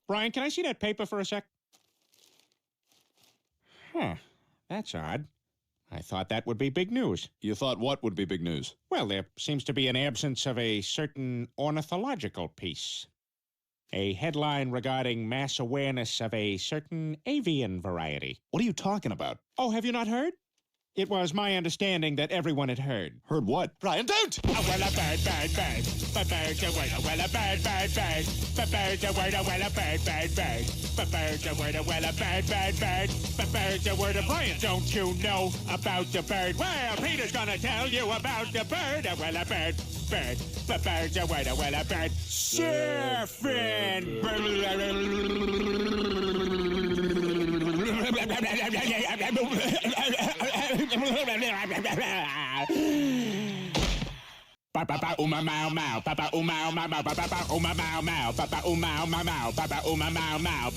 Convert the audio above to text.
Brian, can I see that paper for a sec? Huh. That's odd. I thought that would be big news. You thought what would be big news? Well, there seems to be an absence of a certain ornithological piece. A headline regarding mass awareness of a certain avian variety. What are you talking about? Oh, have you not heard? It was my understanding that everyone had heard. Heard what? Brian, don't! Oh, well, a bird, bird, bird. But bird's a word, well, a bird, bird, bird. But bird's a word, well, a bird, bird, bird. But bird's a word, well, a bird, bird, bird. But bird's a word, Brian, don't you know about the bird? Well, Peter's gonna tell you about the bird. Well, a bird, bird. But bird's a word, well, a bird. Surfing. Papa uma mau mau, papa uma mau mau, papa uma mau mau, papa uma mau mau, papa uma mau mau.